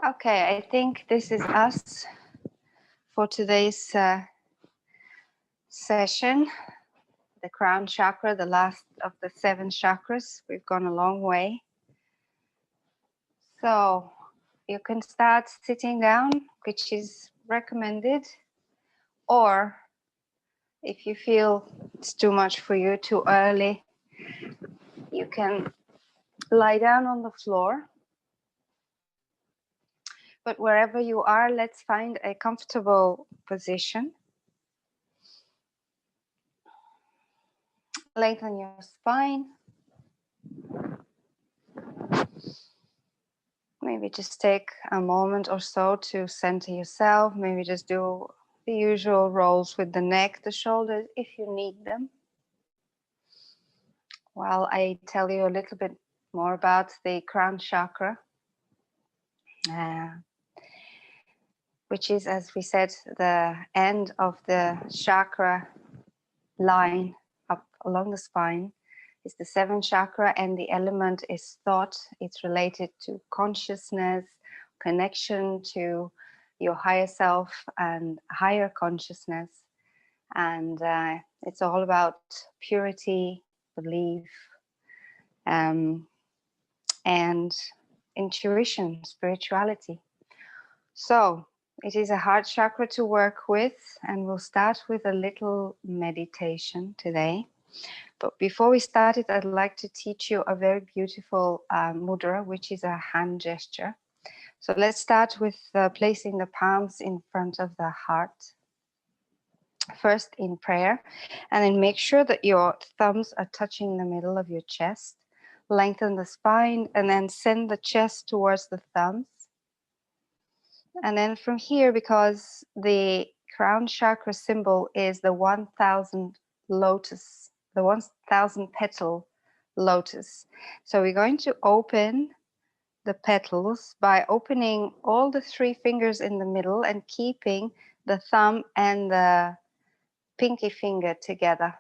Okay, I think this is us for today's session. The Crown Chakra, the last of the 7 chakras. We've gone a long way. So you can start sitting down, which is recommended, or if you feel it's too much for you, too early, you can lie down on the floor. But wherever you are, let's find a comfortable position. Lengthen your spine. Maybe just take a moment or so to center yourself. Maybe just do the usual rolls with the neck, the shoulders, if you need them. While I tell you a little bit more about the Crown Chakra, which is, as we said, the end of the chakra line up along the spine. It's the 7th chakra, and the element is thought. It's related to consciousness, connection to your higher self and higher consciousness. And it's all about purity, belief, and intuition, spirituality. So it is a heart chakra to work with, and we'll start with a little meditation today. But before we start it, I'd like to teach you a very beautiful mudra, which is a hand gesture. So let's start with placing the palms in front of the heart, first in prayer, and then make sure that your thumbs are touching the middle of your chest. Lengthen the spine and then send the chest towards the thumbs. And then from here, because the crown chakra symbol is the 1,000 lotus, the 1,000 petal lotus. So we're going to open the petals by opening all the 3 fingers in the middle and keeping the thumb and the pinky finger together.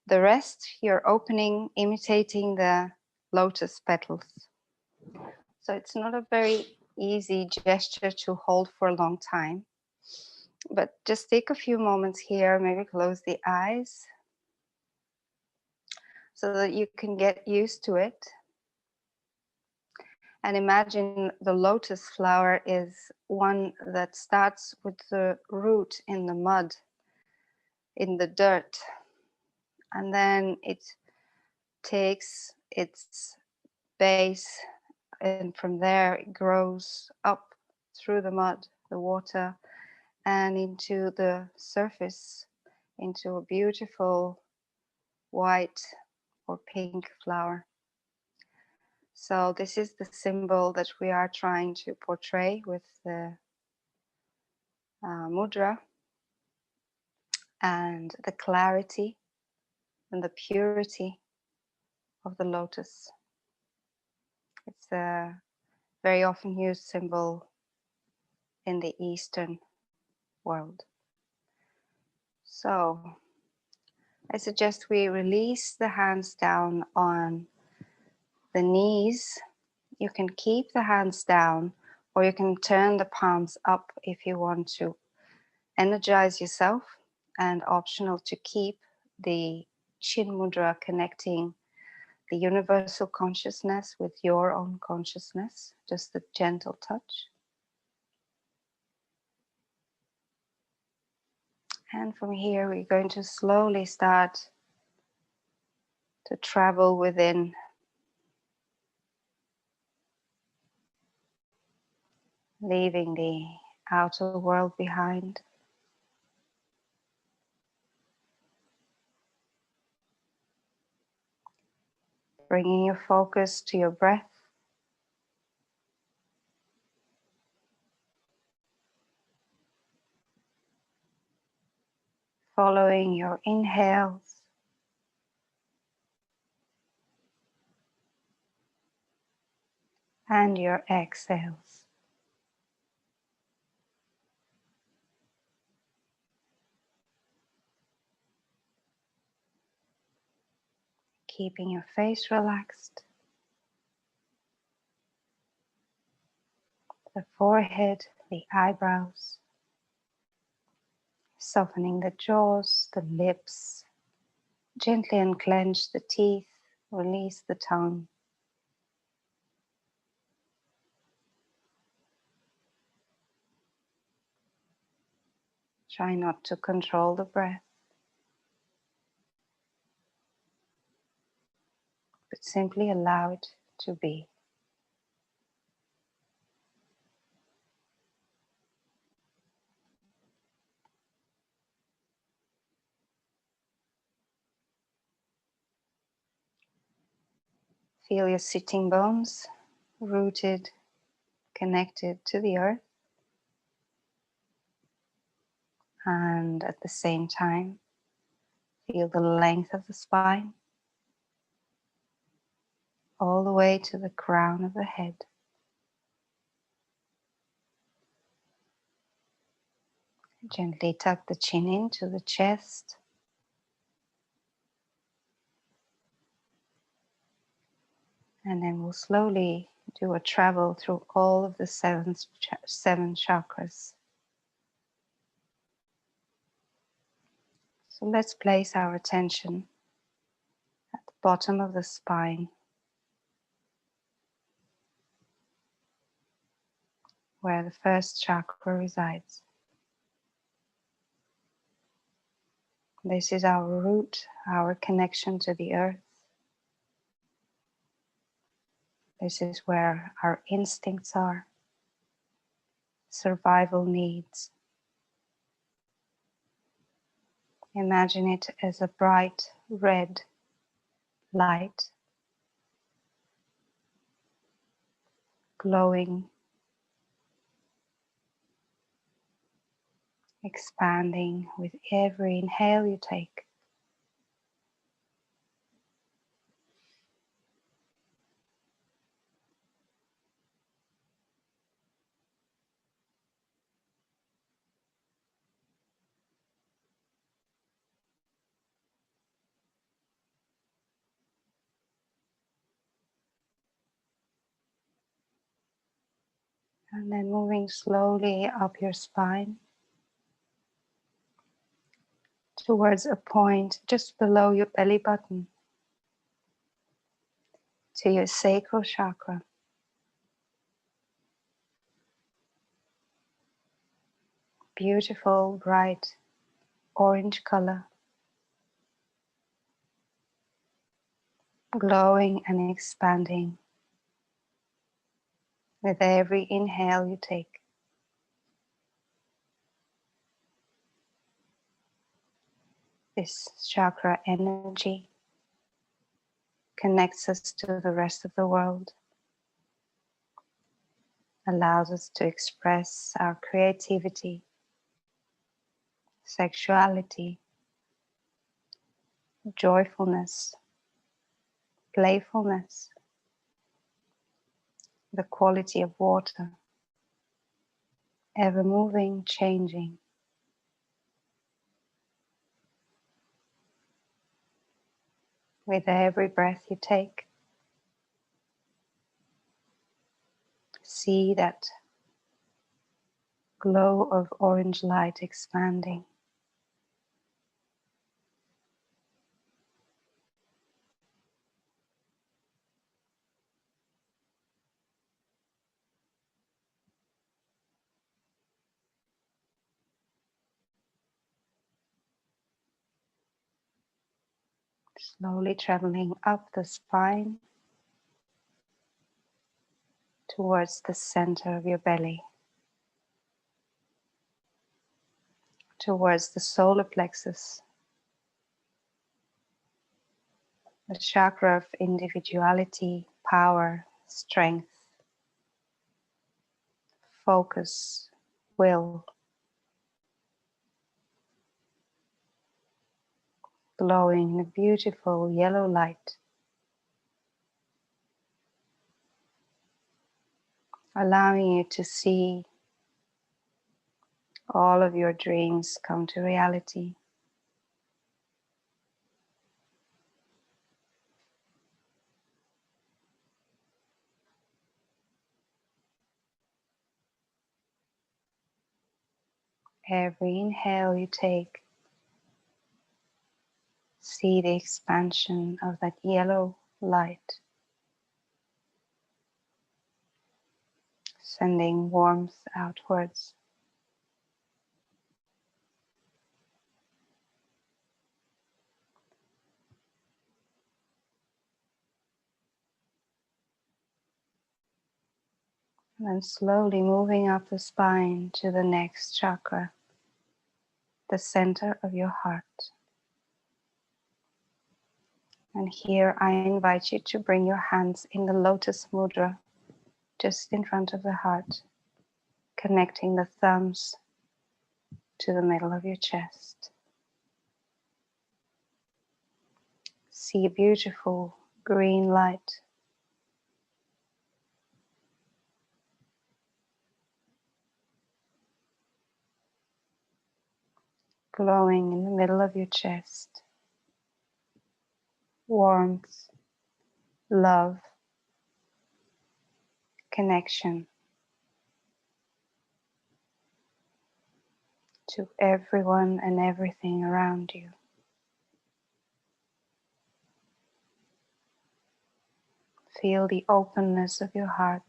The rest you're opening, imitating the lotus petals. So it's not a very easy gesture to hold for a long time, but just take a few moments here, maybe close the eyes so that you can get used to it. And imagine the lotus flower is one that starts with the root in the mud, in the dirt, and then it takes its base, and from there it grows up through the mud, the water, and into the surface, into a beautiful white or pink flower. So this is the symbol that we are trying to portray with the mudra, and the clarity and the purity of the lotus. It's a very often used symbol in the Eastern world. So I suggest we release the hands down on the knees. You can keep the hands down, or you can turn the palms up if you want to energize yourself, and optional to keep the chin mudra connecting the universal consciousness with your own consciousness, just a gentle touch. And from here, we're going to slowly start to travel within, leaving the outer world behind. Bringing your focus to your breath. Following your inhales and your exhales. Keeping your face relaxed, the forehead, the eyebrows, softening the jaws, the lips, gently unclench the teeth, release the tongue. Try not to control the breath, but simply allow it to be. Feel your sitting bones rooted, connected to the earth, and at the same time, feel the length of the spine all the way to the crown of the head. Gently tuck the chin into the chest. And then we'll slowly do a travel through all of the seven chakras. So let's place our attention at the bottom of the spine, where the first chakra resides. This is our root, our connection to the earth. This is where our instincts are, survival needs. Imagine it as a bright red light, glowing, expanding with every inhale you take. And then moving slowly up your spine towards a point just below your belly button, to your sacral chakra. Beautiful, bright, orange color, glowing and expanding with every inhale you take. This chakra energy connects us to the rest of the world, allows us to express our creativity, sexuality, joyfulness, playfulness, the quality of water, ever moving, changing. With every breath you take, see that glow of orange light expanding. Slowly traveling up the spine towards the center of your belly, towards the solar plexus, the chakra of individuality, power, strength, focus, will, glowing in a beautiful yellow light, allowing you to see all of your dreams come to reality. Every inhale you take, see the expansion of that yellow light, sending warmth outwards. And then slowly moving up the spine to the next chakra, the center of your heart. And here I invite you to bring your hands in the lotus mudra, just in front of the heart, connecting the thumbs to the middle of your chest. See a beautiful green light glowing in the middle of your chest. Warmth, love, connection to everyone and everything around you. Feel the openness of your heart,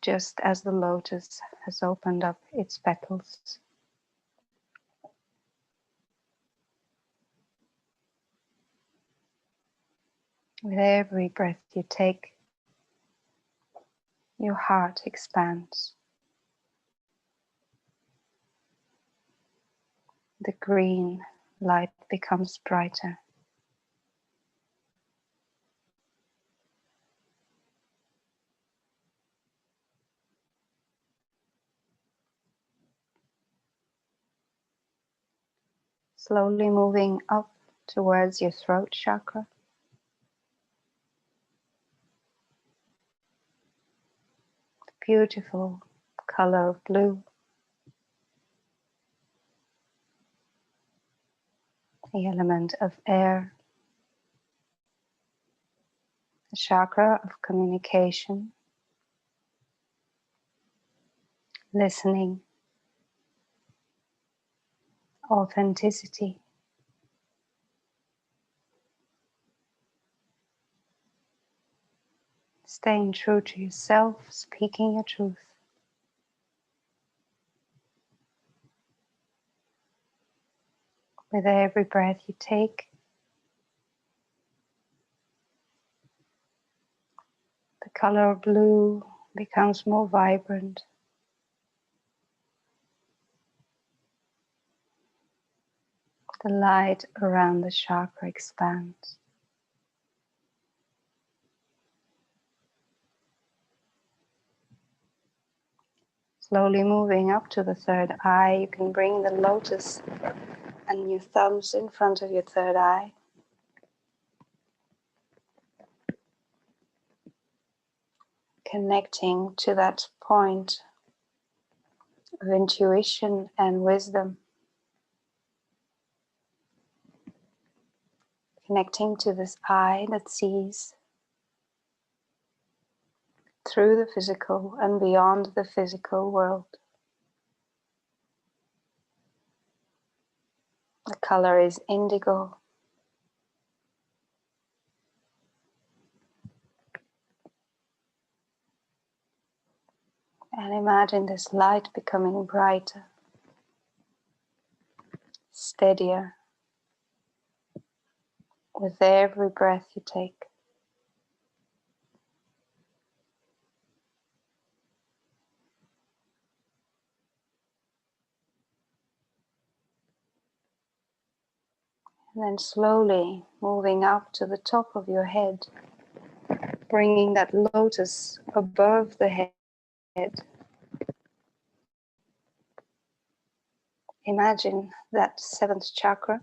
just as the lotus has opened up its petals. With every breath you take, your heart expands. The green light becomes brighter. Slowly moving up towards your throat chakra. The beautiful color of blue. The element of air. The chakra of communication. Listening. Authenticity. Staying true to yourself, speaking your truth. With every breath you take, the color of blue becomes more vibrant. The light around the chakra expands. Slowly moving up to the third eye, you can bring the lotus and your thumbs in front of your third eye. Connecting to that point of intuition and wisdom. Connecting to this eye that sees through the physical and beyond the physical world. The color is indigo. And imagine this light becoming brighter, steadier, with every breath you take. And then slowly moving up to the top of your head, bringing that lotus above the head. Imagine that seventh chakra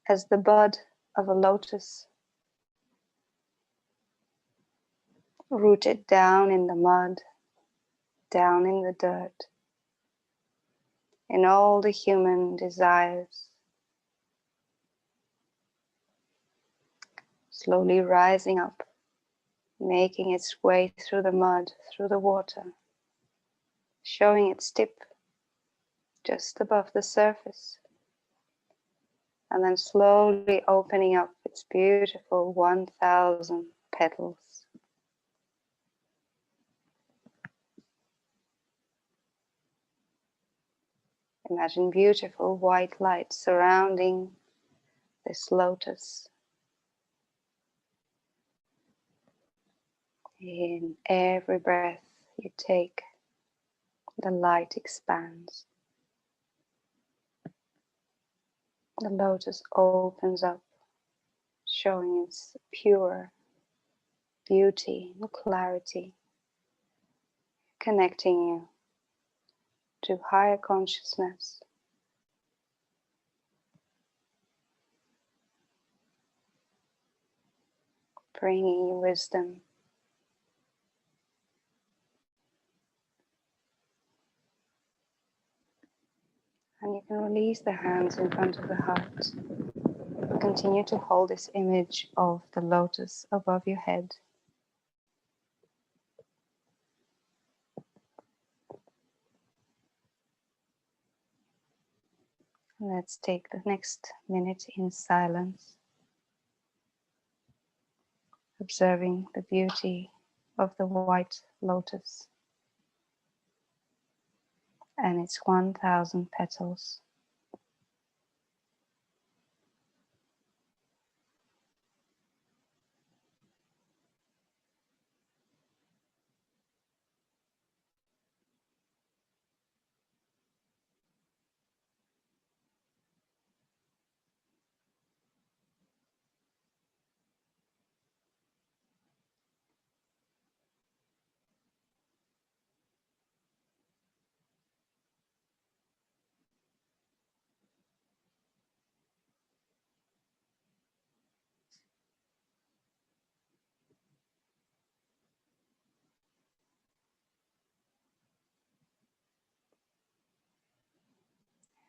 as the bud of a lotus, rooted down in the mud, down in the dirt, in all the human desires. Slowly rising up, making its way through the mud, through the water, showing its tip just above the surface, and then slowly opening up its beautiful 1,000 petals. Imagine beautiful white light surrounding this lotus. In every breath you take, the light expands. The lotus opens up, showing its pure beauty and clarity, connecting you to higher consciousness. Bringing you wisdom. And you can release the hands in front of the heart. Continue to hold this image of the lotus above your head. Let's take the next minute in silence, observing the beauty of the white lotus and its 1,000 petals.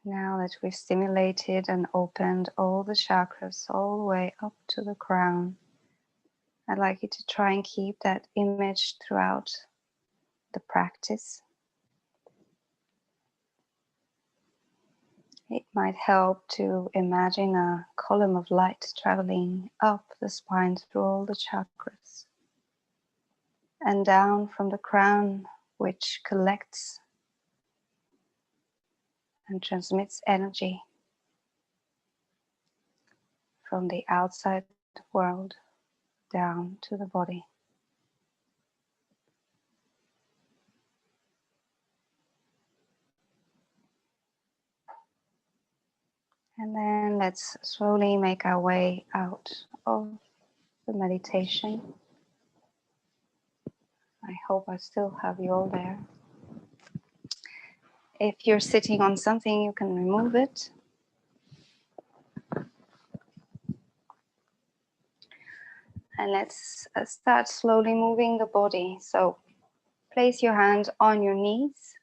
Now that we've stimulated and opened all the chakras all the way up to the crown, I'd like you to try and keep that image throughout the practice. It might help to imagine a column of light traveling up the spine through all the chakras and down from the crown, which collects and transmits energy from the outside world down to the body. And then let's slowly make our way out of the meditation. I hope I still have you all there. If you're sitting on something, you can remove it. And let's start slowly moving the body. So place your hand on your knees.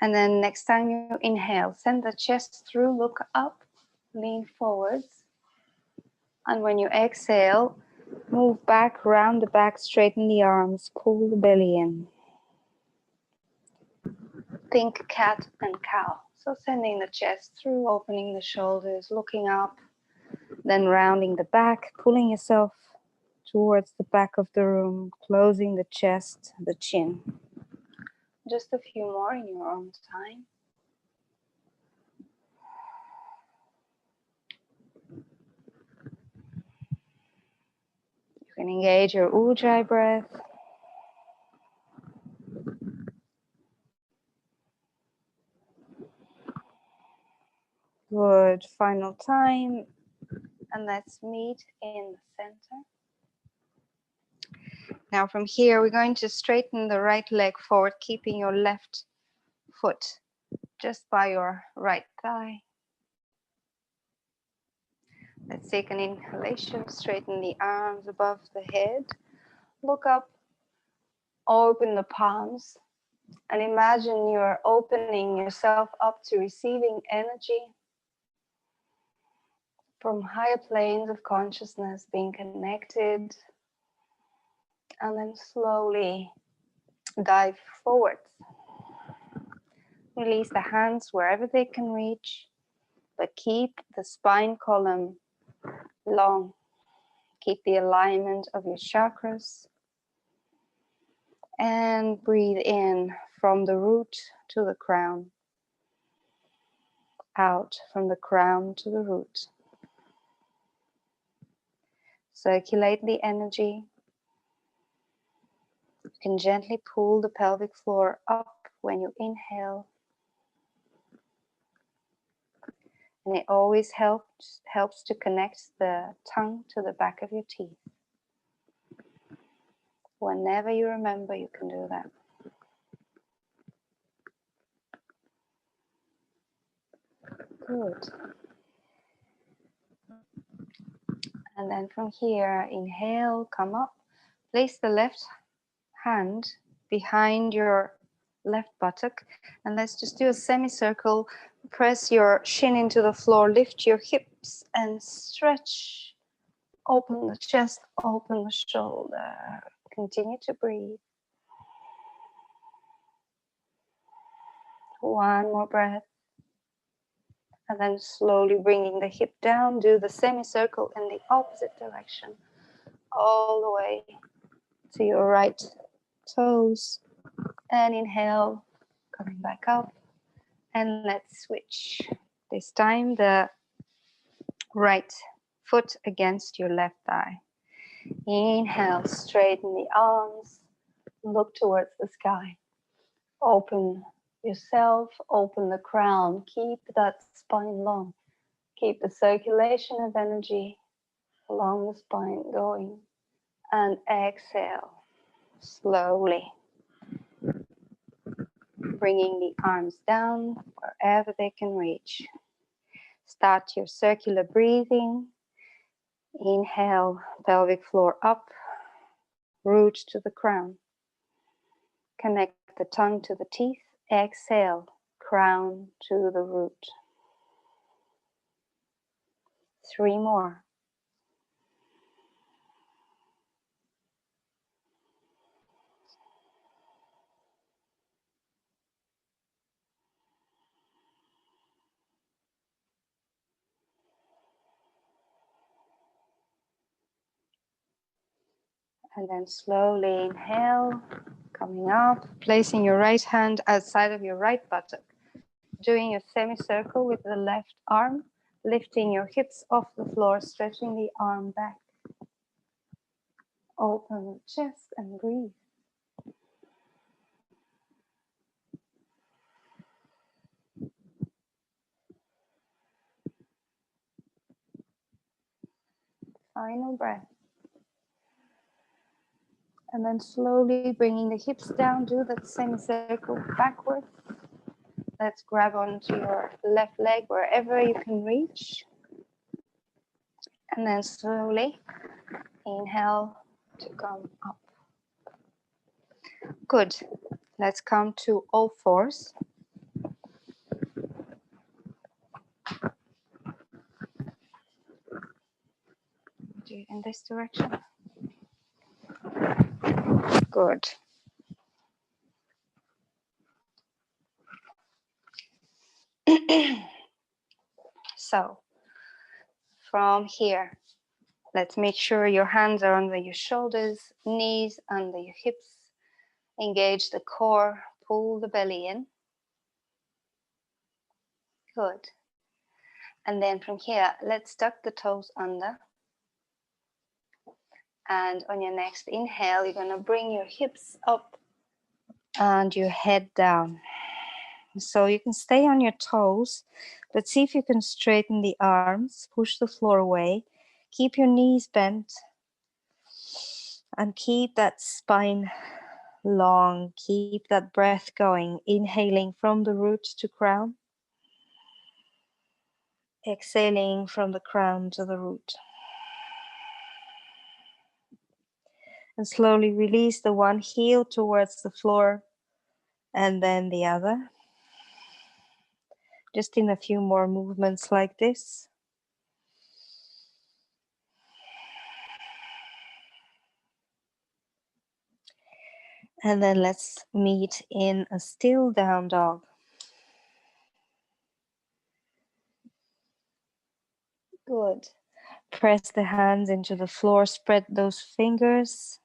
And then next time you inhale, send the chest through, look up, lean forwards. And when you exhale, move back, round the back, straighten the arms, pull the belly in. Think cat and cow. So sending the chest through, opening the shoulders, looking up, then rounding the back, pulling yourself towards the back of the room, closing the chest, the chin. Just a few more in your own time. You can engage your ujjayi breath. Good, final time. And let's meet in the center. Now from here, we're going to straighten the right leg forward, keeping your left foot just by your right thigh. Let's take an inhalation, straighten the arms above the head. Look up, open the palms, and imagine you're opening yourself up to receiving energy from higher planes of consciousness, being connected, and then slowly dive forward. Release the hands wherever they can reach, but keep the spine column long. Keep the alignment of your chakras and breathe in from the root to the crown, out from the crown to the root. Circulate the energy. You can gently pull the pelvic floor up when you inhale. And it always helps to connect the tongue to the back of your teeth. Whenever you remember, you can do that. Good. And then from here, inhale, come up. Place the left hand behind your left buttock. And let's just do a semicircle. Press your shin into the floor, lift your hips and stretch. Open the chest, open the shoulder. Continue to breathe. One more breath. And then slowly bringing the hip down, do the semicircle in the opposite direction. All the way to your right toes. And inhale, coming back up. And let's switch. This time the right foot against your left thigh. Inhale, straighten the arms, look towards the sky. Open yourself, open the crown, keep that spine long. Keep the circulation of energy along the spine going. And exhale, slowly. Bringing the arms down wherever they can reach. Start your circular breathing. Inhale, pelvic floor up, root to the crown. Connect the tongue to the teeth. Exhale, crown to the root. 3 more. And then slowly inhale, coming up, placing your right hand outside of your right buttock. Doing a semicircle with the left arm, lifting your hips off the floor, stretching the arm back. Open the chest and breathe. Final breath. And then slowly bringing the hips down, do that semicircle backwards. Let's grab onto your left leg wherever you can reach. And then slowly inhale to come up. Good. Let's come to all fours. Do it in this direction. Good. So, from here, let's make sure your hands are under your shoulders, knees under your hips. Engage the core, pull the belly in. Good. And then from here, let's tuck the toes under. And on your next inhale, you're going to bring your hips up and your head down. So you can stay on your toes, but see if you can straighten the arms, push the floor away, keep your knees bent, and keep that spine long. Keep that breath going, inhaling from the root to crown, exhaling from the crown to the root. And slowly release the one heel towards the floor and then the other. Just in a few more movements like this. And then let's meet in a still down dog. Good. Press the hands into the floor, spread those fingers.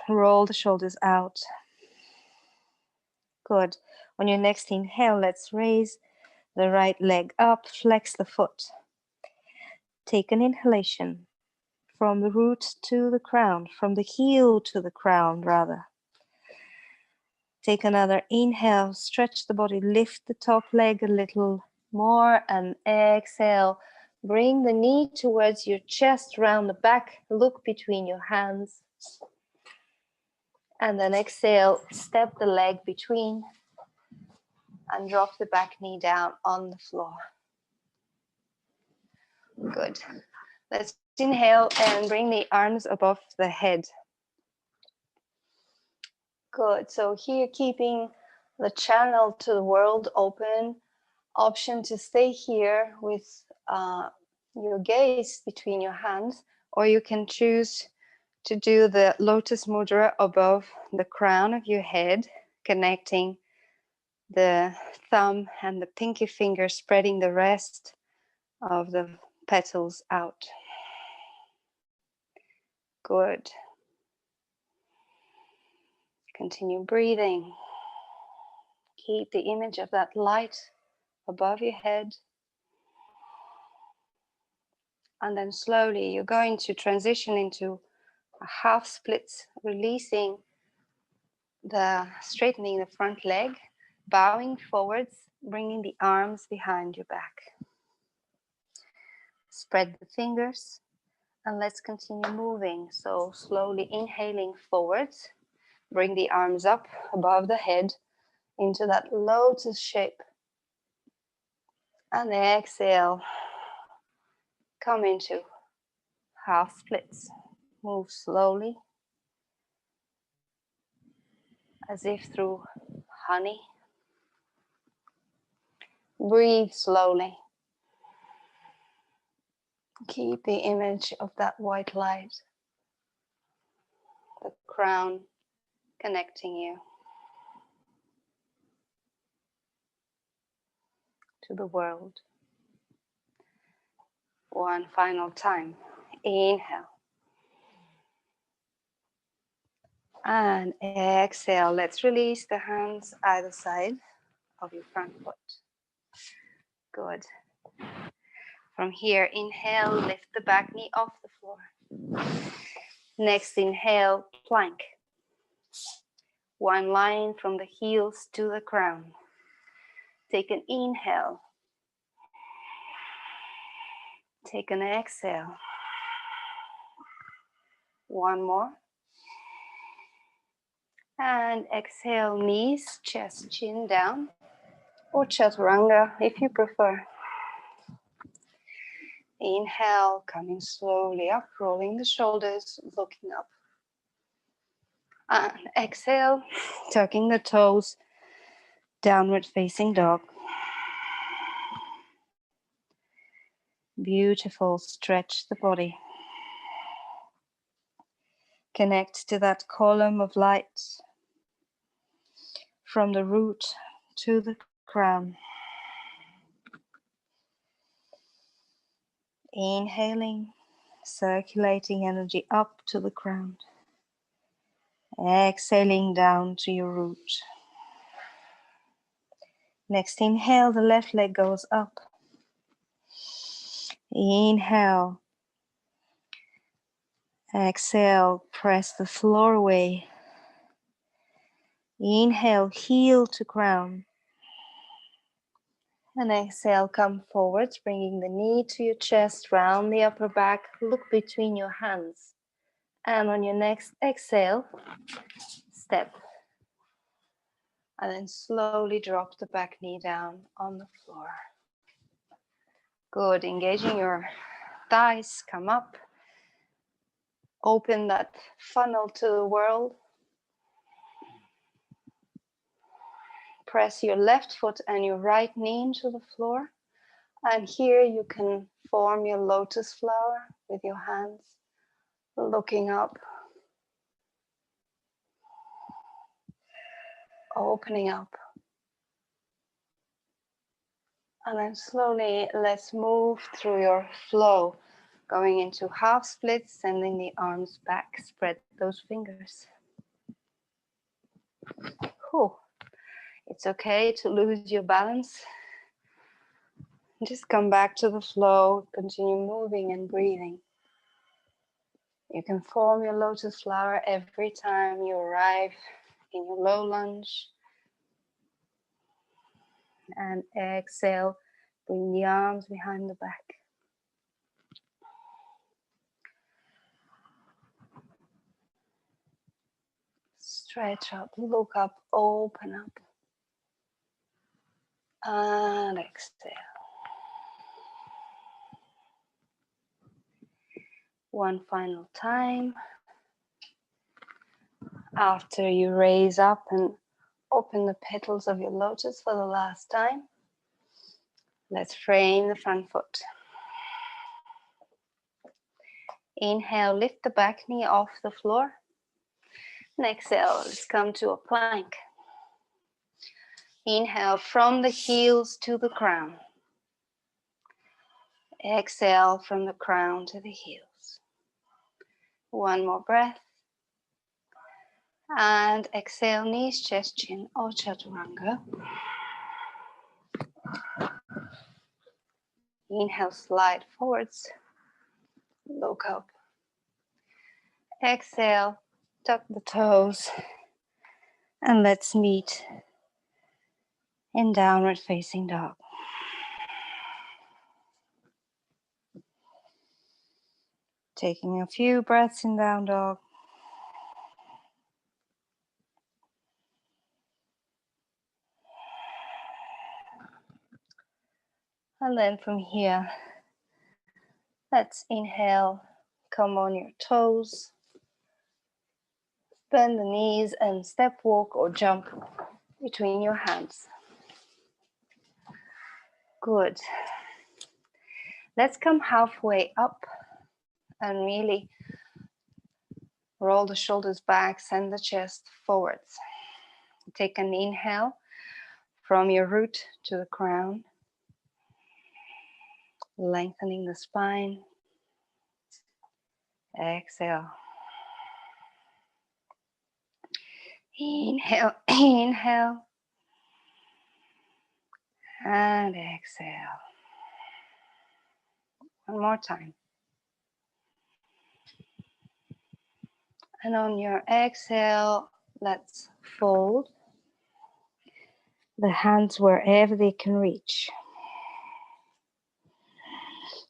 Roll the shoulders out. Good. On your next inhale, let's raise the right leg up, flex the foot. Take an inhalation from the root to the crown, from the heel to the crown, rather. Take another inhale, stretch the body, lift the top leg a little more, and exhale. Bring the knee towards your chest, round the back, look between your hands. And then exhale, step the leg between and drop the back knee down on the floor. Good. Let's inhale and bring the arms above the head. Good. So here, keeping the channel to the world open. Option to stay here with your gaze between your hands, or you can choose to do the lotus mudra above the crown of your head, connecting the thumb and the pinky finger, spreading the rest of the petals out. Good. Continue breathing. Keep the image of that light above your head. And then slowly you're going to transition into a half split, releasing straightening the front leg, bowing forwards, bringing the arms behind your back. Spread the fingers and let's continue moving. So slowly inhaling forwards, bring the arms up above the head into that lotus shape. And exhale, come into half splits. Move slowly, as if through honey. Breathe slowly. Keep the image of that white light, the crown connecting you to the world. One final time. Inhale. And exhale. Let's release the hands either side of your front foot. Good. From here, inhale, lift the back knee off the floor. Next inhale, plank. One line from the heels to the crown. Take an inhale. Take an exhale. One more. And exhale, knees, chest, chin down, or chaturanga if you prefer. Inhale, coming slowly up, rolling the shoulders, looking up. And exhale, tucking the toes, downward facing dog. Beautiful, stretch the body. Connect to that column of light from the root to the crown. Inhaling, circulating energy up to the crown. Exhaling down to your root. Next inhale, the left leg goes up. Inhale. Exhale, press the floor away. Inhale, heel to crown. And exhale, come forwards, bringing the knee to your chest, round the upper back, look between your hands. And on your next exhale, step. And then slowly drop the back knee down on the floor. Good, engaging your thighs, come up. Open that funnel to the world. Press your left foot and your right knee into the floor. And here you can form your lotus flower with your hands, looking up. Opening up. And then slowly let's move through your flow, going into half splits, sending the arms back, spread those fingers. Whew. It's okay to lose your balance. Just come back to the flow, continue moving and breathing. You can form your lotus flower every time you arrive in your low lunge. And exhale, bring the arms behind the back. Stretch up, look up, open up. And exhale. One final time. After you raise up and open the petals of your lotus for the last time, let's frame the front foot. Inhale, lift the back knee off the floor. And exhale, let's come to a plank. Inhale from the heels to the crown. Exhale from the crown to the heels. One more breath. And exhale, knees, chest, chin, or chaturanga. Inhale, slide forwards. Look up. Exhale, tuck the toes. And let's meet in downward facing dog. Taking a few breaths in down dog. And then from here, let's inhale, come on your toes. Bend the knees and step, walk, or jump between your hands. Good. Let's come halfway up and really roll the shoulders back, send the chest forwards. Take an inhale from your root to the crown, lengthening the spine. Exhale. Inhale, inhale, and exhale. One more time. And on your exhale, let's fold the hands wherever they can reach.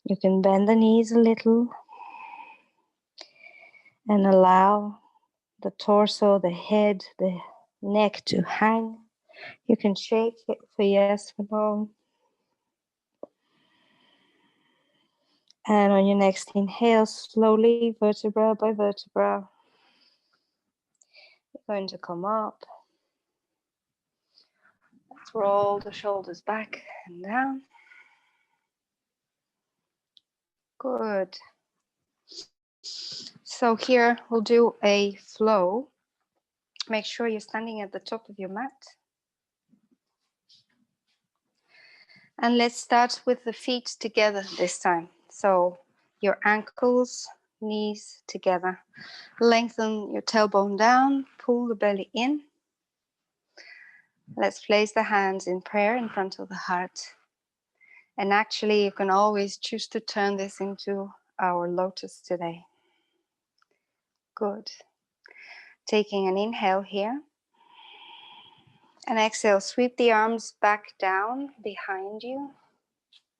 You can bend the knees a little and allow the torso, the head, the neck to hang. You can shake it for yes, for no. And on your next inhale, slowly, vertebra by vertebra, you're going to come up. Let's roll the shoulders back and down. Good. So here we'll do a flow. Make sure you're standing at the top of your mat. And let's start with the feet together this time. So your ankles, knees together. Lengthen your tailbone down, pull the belly in. Let's place the hands in prayer in front of the heart. And actually, you can always choose to turn this into our lotus today. Good. Taking an inhale here. And exhale, sweep the arms back down behind you.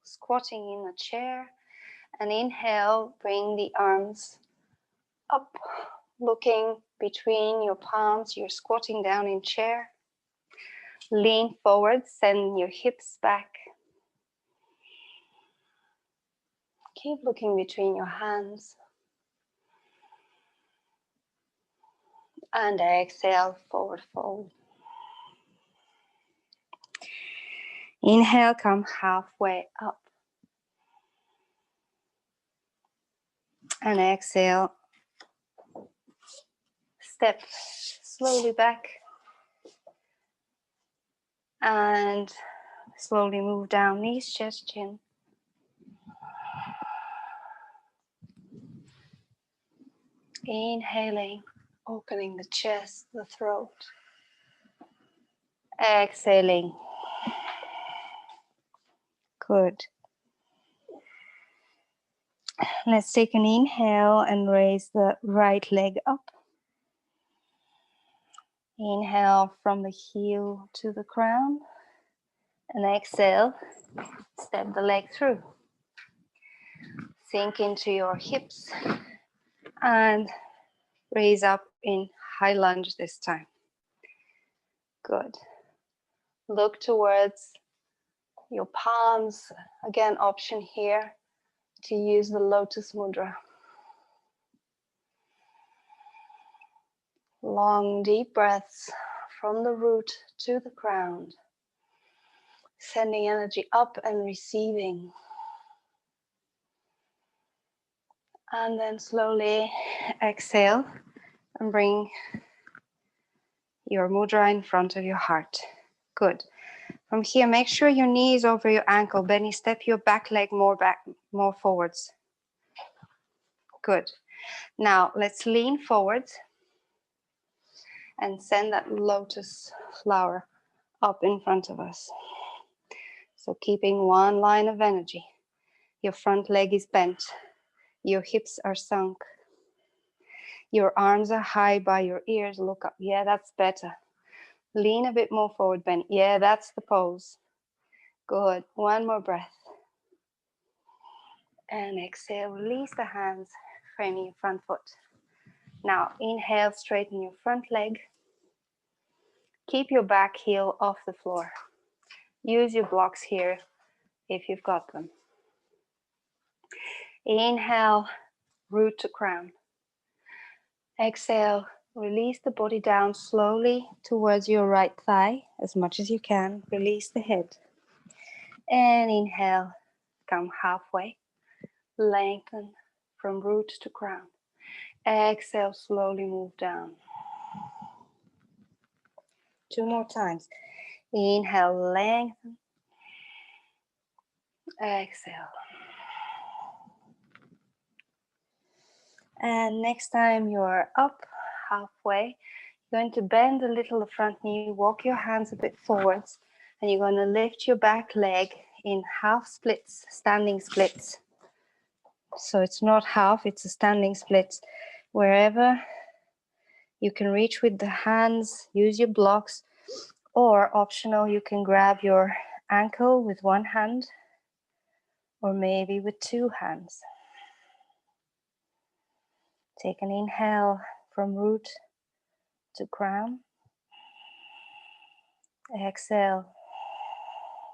Squatting in a chair. And inhale, bring the arms up, looking between your palms. You're squatting down in chair. Lean forward, send your hips back. Keep looking between your hands. And exhale, forward fold. Inhale, come halfway up. And exhale, step slowly back. And Slowly move down, knees, chest, chin. Inhaling, opening the chest, the throat. Exhaling. Good. Let's take an inhale and raise the right leg up. Inhale from the heel to the crown. And exhale, step the leg through. Sink into your hips and raise up in high lunge this time. Good. Look towards your palms. Again, option here to use the lotus mudra. Long, deep breaths from the root to the crown. Sending energy up and receiving. And then slowly exhale and bring your mudra in front of your heart. Good. From here, make sure your knee is over your ankle. Benny, step your back leg more forwards. Good. Now let's lean forwards and send that lotus flower up in front of us. So keeping one line of energy. Your front leg is bent. Your hips are sunk. Your arms are high by your ears. Look up. Yeah, that's better. Lean a bit more forward, Ben. Yeah, that's the pose. Good. One more breath. And exhale. Release the hands, framing your front foot. Now, inhale, straighten your front leg. Keep your back heel off the floor. Use your blocks here if you've got them. Inhale, root to crown. Exhale, release the body down slowly towards your right thigh as much as you can. Release the head. And inhale, come halfway. Lengthen from root to crown. Exhale, slowly move down. 2 more times. Inhale, lengthen. Exhale. And next time you're up halfway, you're going to bend a little the front knee, walk your hands a bit forwards, and you're going to lift your back leg in half splits, standing splits. So it's not half, it's a standing split. Wherever you can reach with the hands, use your blocks, or optional, you can grab your ankle with one hand, or maybe with 2 hands. Take an inhale from root to crown. Exhale,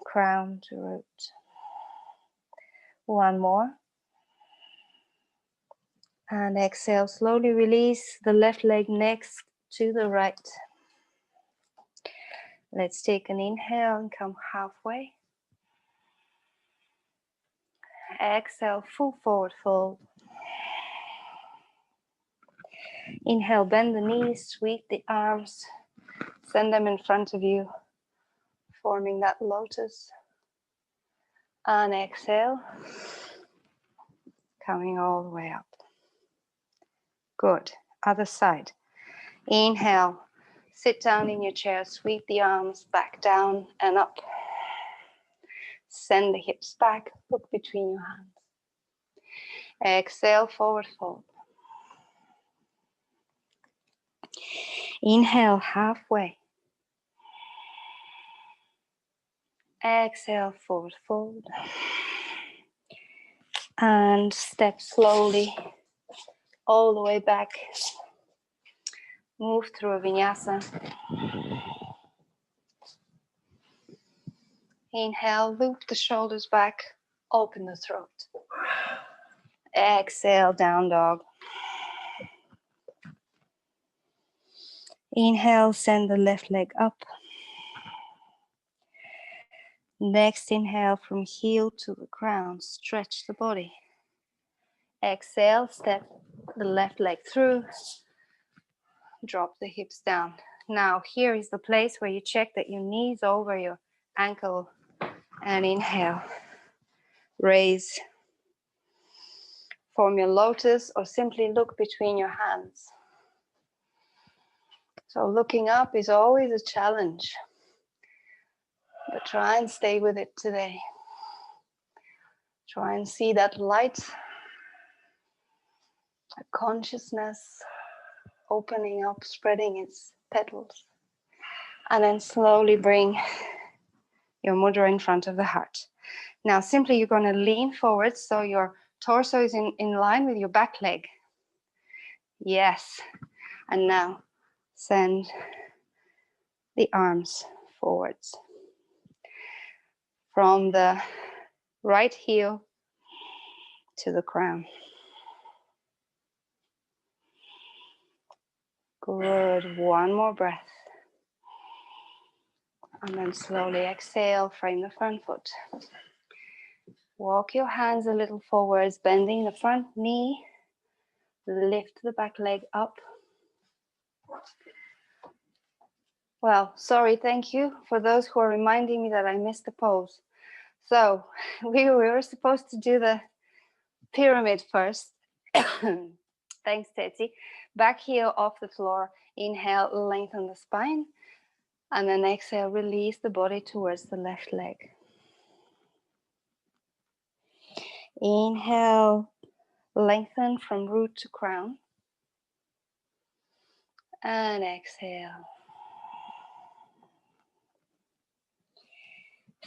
crown to root. One more. And exhale, slowly release the left leg next to the right. Let's take an inhale and come halfway. Exhale, full forward fold. Inhale, bend the knees, sweep the arms, send them in front of you, forming that lotus. And exhale, coming all the way up. Good. Other side. Inhale, sit down in your chair, sweep the arms back down and up. Send the hips back, look between your hands. Exhale, forward fold. Inhale, halfway. Exhale, forward fold. And step slowly all the way back. Move through a vinyasa. Inhale, loop the shoulders back, open the throat. Exhale, down dog. Inhale, send the left leg up. Next inhale, from heel to the crown, stretch the body. Exhale, step the left leg through, drop the hips down. Now here is the place where you check that your knees over your ankle And inhale. Raise. Form your lotus or simply look between your hands. So looking up is always a challenge, but try and stay with it today. Try and see that light, a consciousness opening up, spreading its petals. And then slowly bring your mudra in front of the heart. Now simply you're going to lean forward so your torso is in line with your back leg. Yes. And now send the arms forwards. From the right heel to the crown. Good. One more breath. And then slowly exhale, frame the front foot. Walk your hands a little forwards, bending the front knee. Lift the back leg up. Well, sorry, thank you for those who are reminding me that I missed the pose. So we were supposed to do the pyramid first. Thanks, Tetsi. Back heel off the floor. Inhale, lengthen the spine. And then exhale, release the body towards the left leg. Inhale, lengthen from root to crown. And exhale.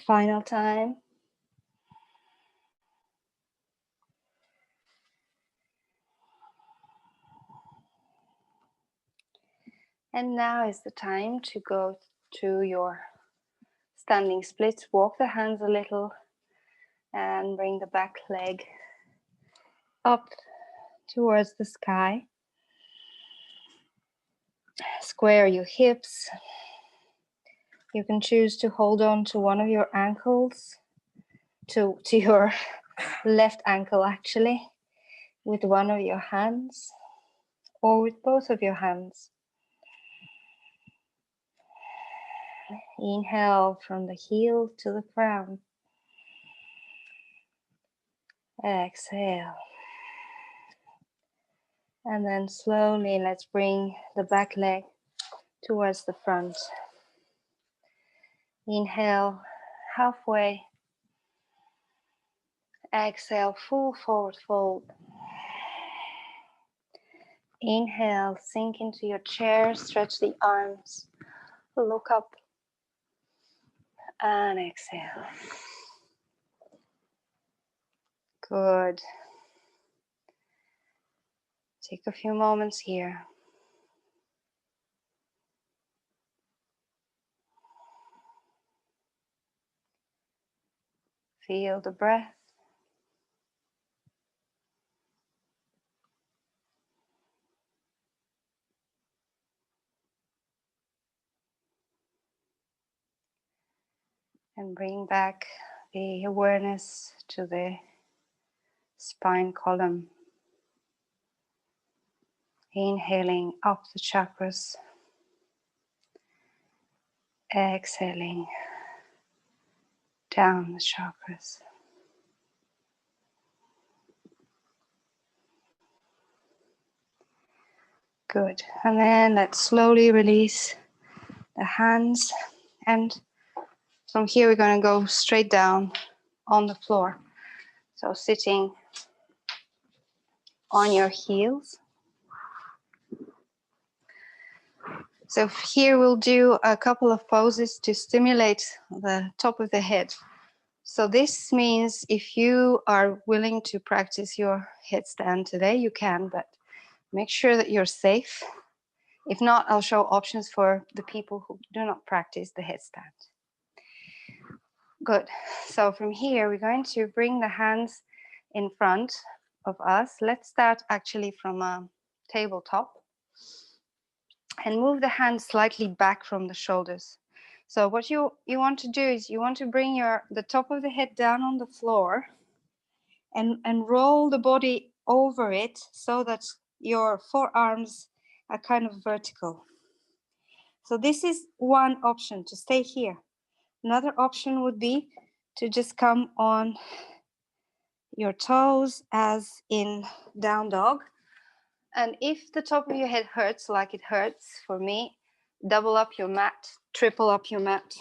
Final time. And now is the time to go to your standing splits. Walk the hands a little and bring the back leg up towards the sky. Square your hips. You can choose to hold on to one of your ankles, to your left ankle actually, with one of your hands or with both of your hands. Inhale from the heel to the crown. Exhale. And then slowly let's bring the back leg towards the front. Inhale, halfway. Exhale, full forward fold. Inhale, sink into your chair, stretch the arms, look up, and exhale. Good. Take a few moments here. Feel the breath. And bring back the awareness to the spine column. Inhaling up the chakras. Exhaling down the chakras. Good. And then let's slowly release the hands. And from here we're going to go straight down on the floor. So sitting on your heels. So here we'll do a couple of poses to stimulate the top of the head. So this means if you are willing to practice your headstand today, you can, but make sure that you're safe. If not, I'll show options for the people who do not practice the headstand. Good. So from here, we're going to bring the hands in front of us. Let's start actually from a tabletop. And move the hands slightly back from the shoulders. So what you want to do is you want to bring the top of the head down on the floor and roll the body over it so that your forearms are kind of vertical. So this is one option, to stay here. Another option would be to just come on your toes as in down dog. And if the top of your head hurts like it hurts for me, double up your mat, triple up your mat.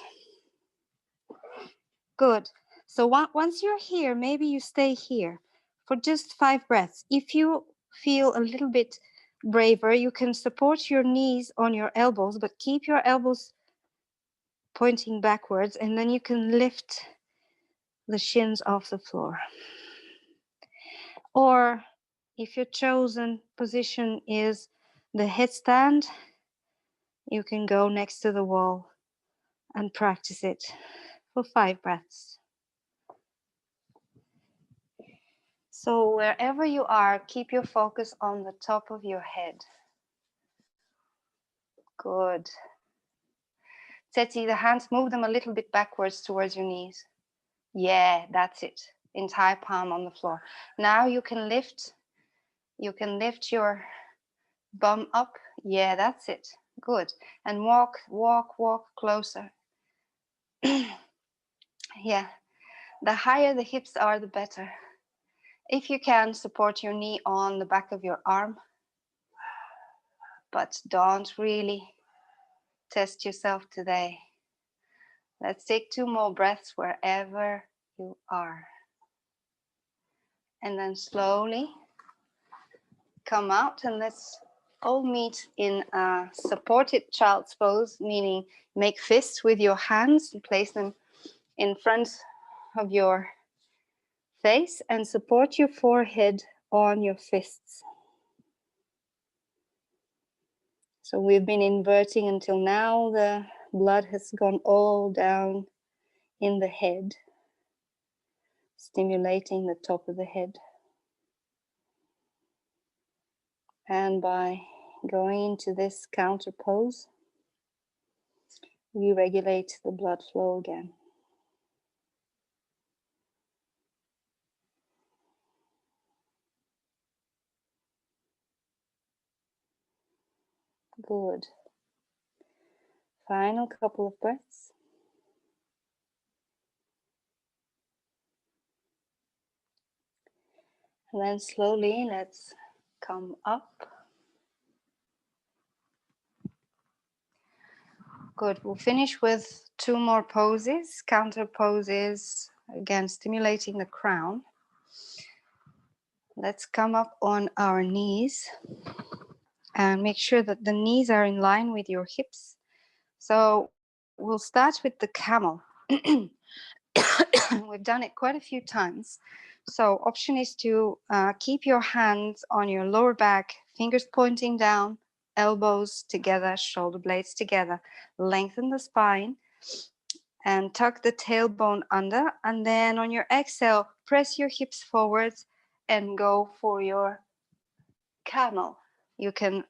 Good. So once you're here, maybe you stay here for just 5 breaths. If you feel a little bit braver, you can support your knees on your elbows, but keep your elbows pointing backwards, and then you can lift the shins off the floor. Or if your chosen position is the headstand, you can go next to the wall and practice it for 5 breaths. So wherever you are, keep your focus on the top of your head. Good. Teti, the hands, move them a little bit backwards towards your knees. Yeah, that's it. Entire palm on the floor. Now you can lift your bum up. Yeah, that's it. Good. And walk closer. Yeah. The higher the hips are, the better. If you can, support your knee on the back of your arm, but don't really test yourself today. Let's take 2 more breaths wherever you are. And then slowly come out, and let's all meet in a supported child's pose, meaning make fists with your hands and place them in front of your face and support your forehead on your fists. So we've been inverting until now. The blood has gone all down in the head, stimulating the top of the head. And by going into this counter pose, we regulate the blood flow again. Good. Final couple of breaths. And then slowly let's come up. Good. We'll finish with 2 more poses, counter poses, again stimulating the crown. Let's come up on our knees and make sure that the knees are in line with your hips. So we'll start with the camel. We've done it quite a few times. So option is to keep your hands on your lower back, fingers pointing down, elbows together, shoulder blades together. Lengthen the spine and tuck the tailbone under. And then on your exhale, press your hips forwards and go for your camel. You can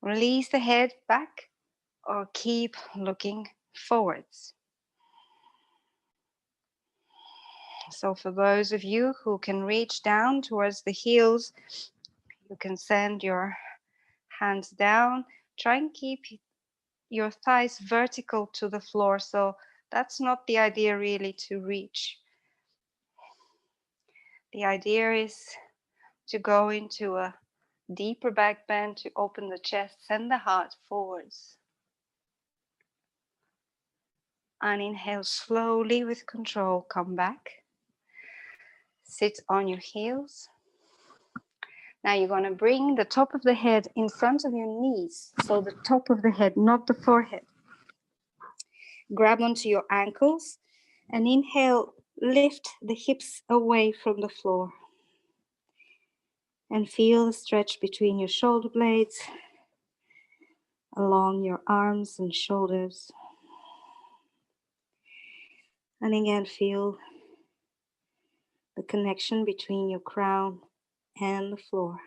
release the head back or keep looking forwards. So for those of you who can reach down towards the heels, you can send your hands down. Try and keep your thighs vertical to the floor. So that's not the idea really, to reach. The idea is to go into a deeper back bend, to open the chest, send the heart forwards. And inhale slowly with control, come back. Sit on your heels. Now you're going to bring the top of the head in front of your knees. So the top of the head, not the forehead. Grab onto your ankles and inhale, lift the hips away from the floor. And feel the stretch between your shoulder blades, along your arms and shoulders. And again, feel the connection between your crown and the floor.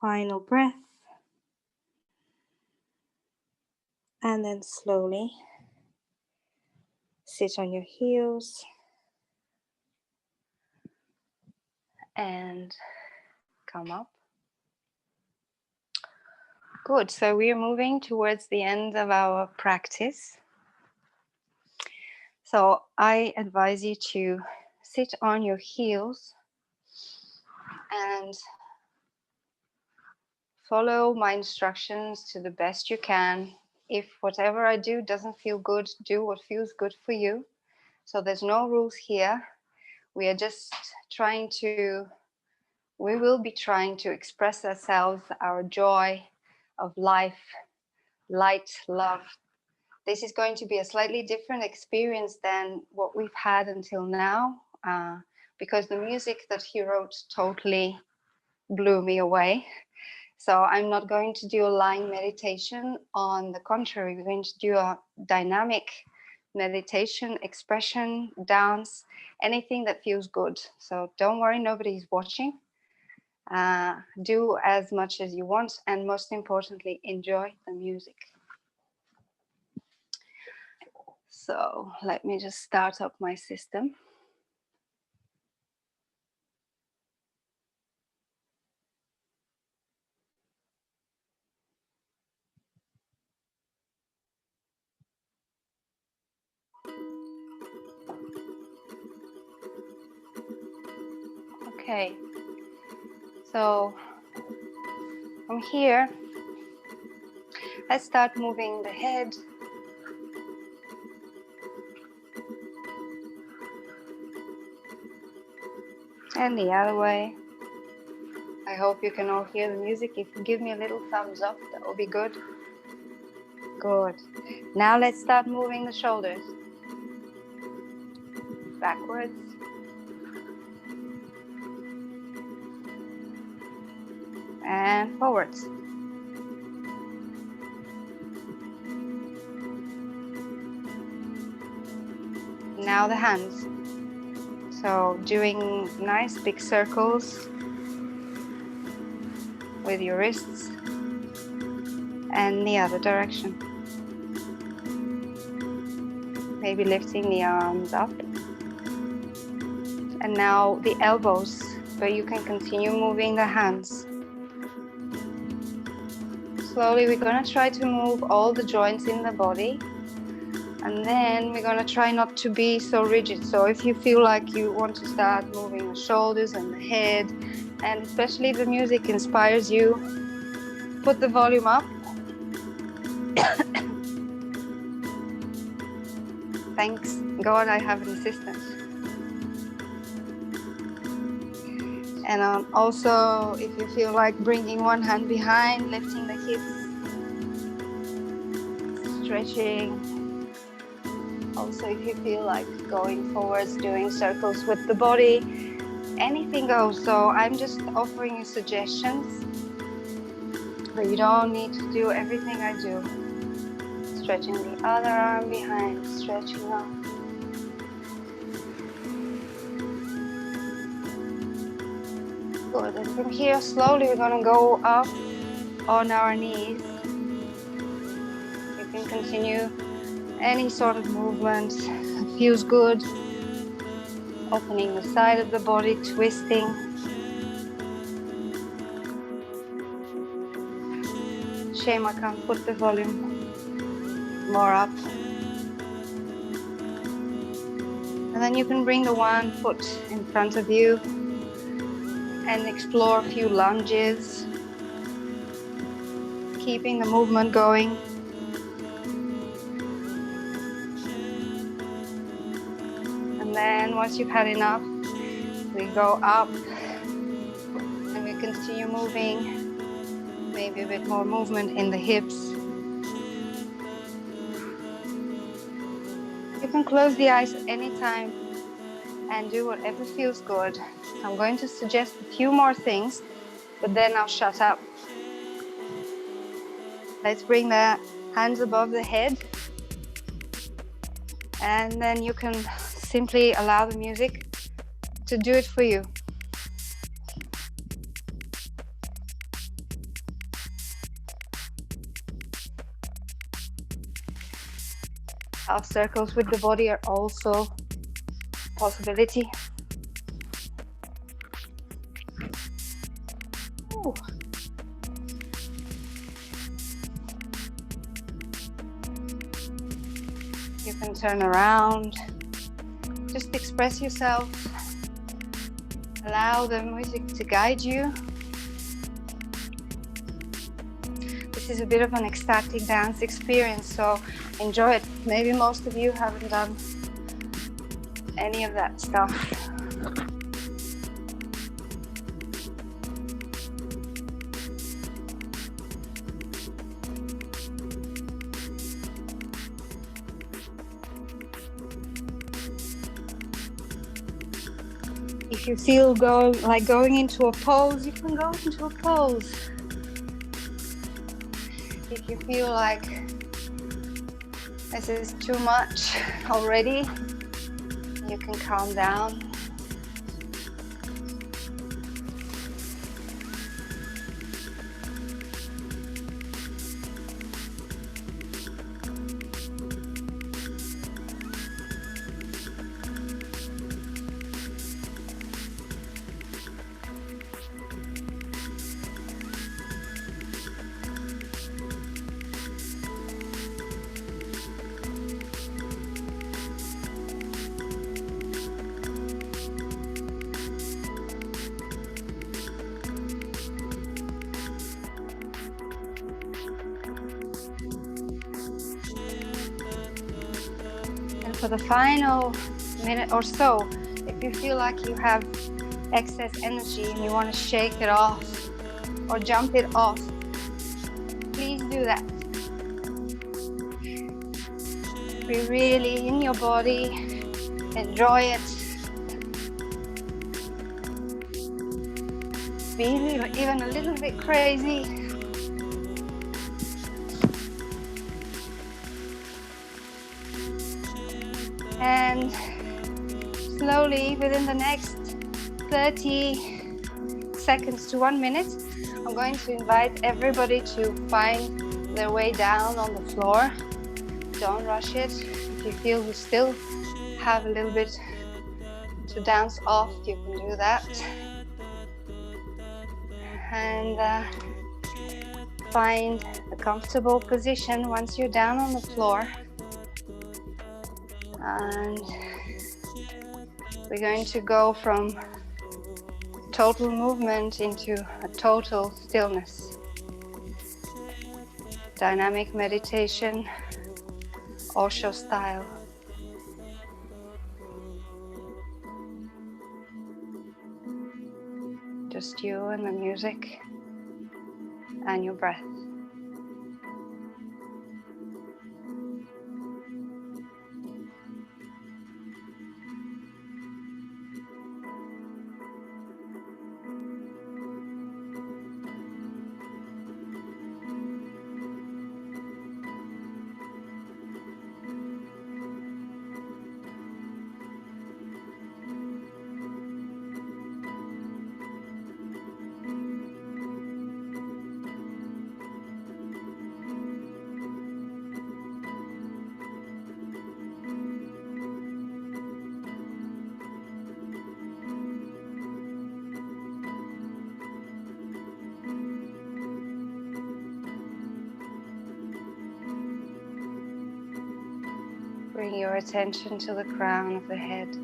Final breath. And then slowly sit on your heels and come up. Good. So we are moving towards the end of our practice. So I advise you to sit on your heels and follow my instructions to the best you can. If whatever I do doesn't feel good, do what feels good for you. So there's no rules here. We are just we will be trying to express ourselves, our joy of life, light, love. This is going to be a slightly different experience than what we've had until now, because the music that he wrote totally blew me away. So I'm not going to do a lying meditation. On the contrary, we're going to do a dynamic meditation, expression, dance, anything that feels good. So don't worry, nobody's watching. Do as much as you want, and most importantly, enjoy the music. So let me just start up my system. Okay, so from here, let's start moving the head. And the other way. I hope you can all hear the music. If you give me a little thumbs up, that will be good. Good. Now let's start moving the shoulders. Backwards. And forwards. Now the hands. So doing nice big circles with your wrists and the other direction. Maybe lifting the arms up. And now the elbows, but you can continue moving the hands. Slowly we're going to try to move all the joints in the body. And then we're going to try not to be so rigid. So if you feel like you want to start moving the shoulders and the head, and especially if the music inspires you, put the volume up. Thanks God I have an assistant. And also, if you feel like bringing one hand behind, lifting the hips, stretching. Also, if you feel like going forwards, doing circles with the body, anything goes. So I'm just offering you suggestions, but you don't need to do everything I do. Stretching the other arm behind, stretching up. Good. And from here, slowly we're going to go up on our knees. You can continue any sort of movement that feels good. Opening the side of the body, twisting. Shame I can't put the volume more up. And then you can bring the one foot in front of you and explore a few lunges, keeping the movement going. And then once you've had enough, we go up and we continue moving, maybe a bit more movement in the hips. You can close the eyes at any time and do whatever feels good. I'm going to suggest a few more things, but then I'll shut up. Let's bring the hands above the head, and then you can simply allow the music to do it for you. Half circles with the body are also a possibility. Ooh. can turn around. Just express yourself. Allow the music to guide you. This is a bit of an ecstatic dance experience, so enjoy it. Maybe most of you haven't done any of that stuff. If you feel going into a pose, you can go into a pose. If you feel like this is too much already, you can calm down. For the final minute or so, if you feel like you have excess energy and you want to shake it off or jump it off, please do that. Be really in your body, enjoy it. Be even a little bit crazy. And slowly, within the next 30 seconds to 1 minute, I'm going to invite everybody to find their way down on the floor. Don't rush it. If you feel you still have a little bit to dance off, you can do that. And find a comfortable position once you're down on the floor. And we're going to go from total movement into a total stillness. Dynamic meditation, Osho style. Just you and the music and your breath. Bring your attention to the crown of the head.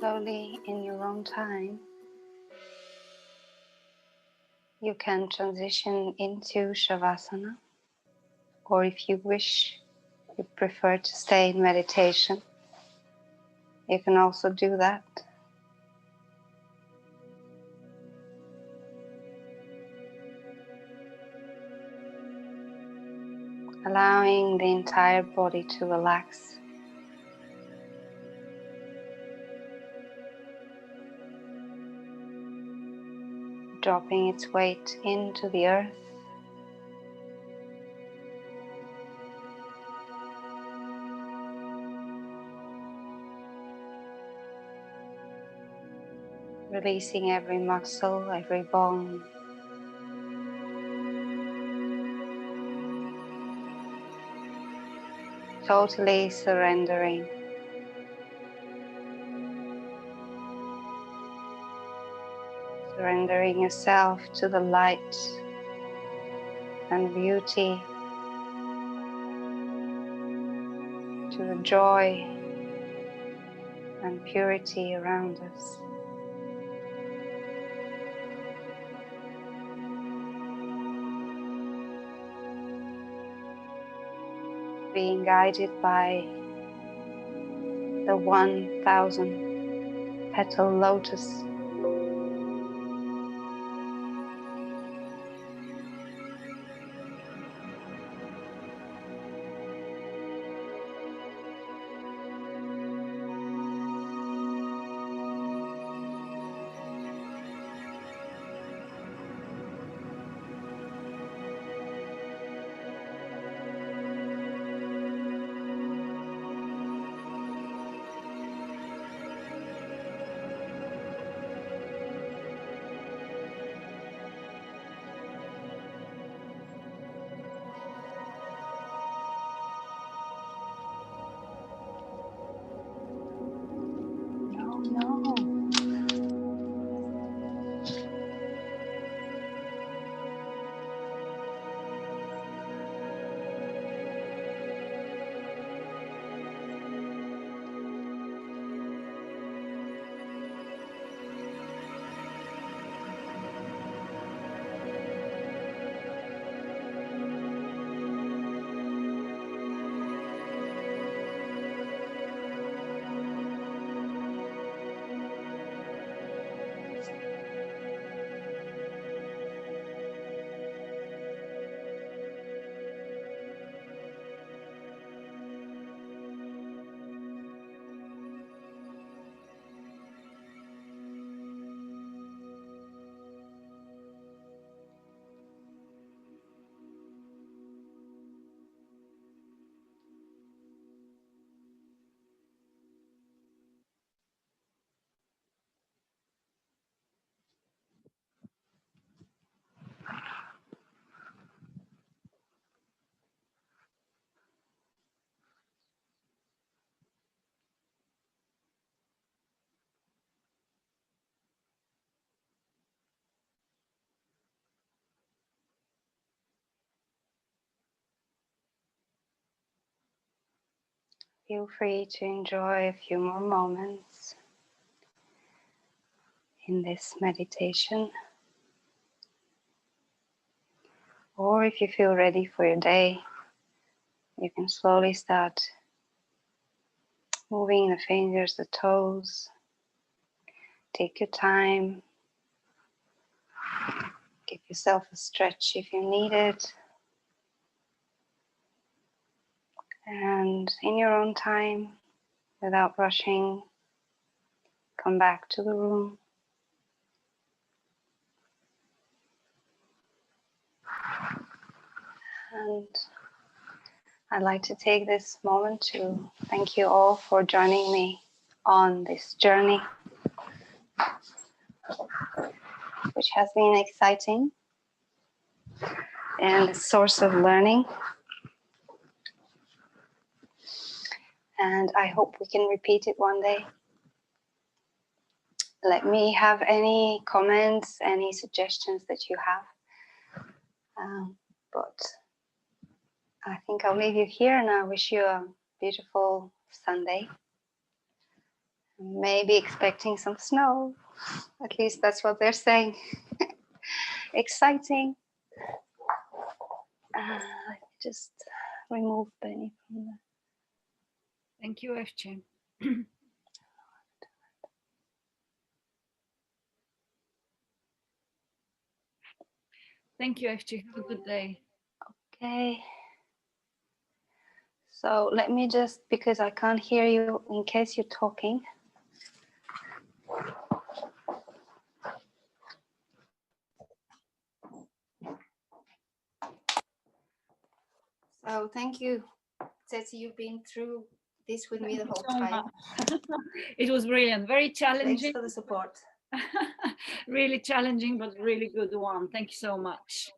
Slowly, in your own time, you can transition into Shavasana, or if you wish, you prefer to stay in meditation. You can also do that. Allowing the entire body to relax. Dropping its weight into the earth. Releasing every muscle, every bone. Totally surrendering. Surrendering yourself to the light and beauty, to the joy and purity around us. Being guided by the 1,000 petal lotus. No. Feel free to enjoy a few more moments in this meditation. Or if you feel ready for your day, you can slowly start moving the fingers, the toes. Take your time. Give yourself a stretch if you need it. And in your own time, without rushing, come back to the room. And I'd like to take this moment to thank you all for joining me on this journey, which has been exciting and a source of learning. And I hope we can repeat it one day. Let me have any comments, any suggestions that you have. But I think I'll leave you here, and I wish you a beautiful Sunday. Maybe expecting some snow. At least that's what they're saying. Exciting. Let me just remove Benny from the... Thank you, Evchen. Thank you, FG. Have a good day. Okay. So let me just, because I can't hear you in case you're talking. So thank you, Tsetse, you've been through this with me the whole time. It was brilliant, very challenging. Thanks for the support. Really challenging, but really good one. Thank you so much.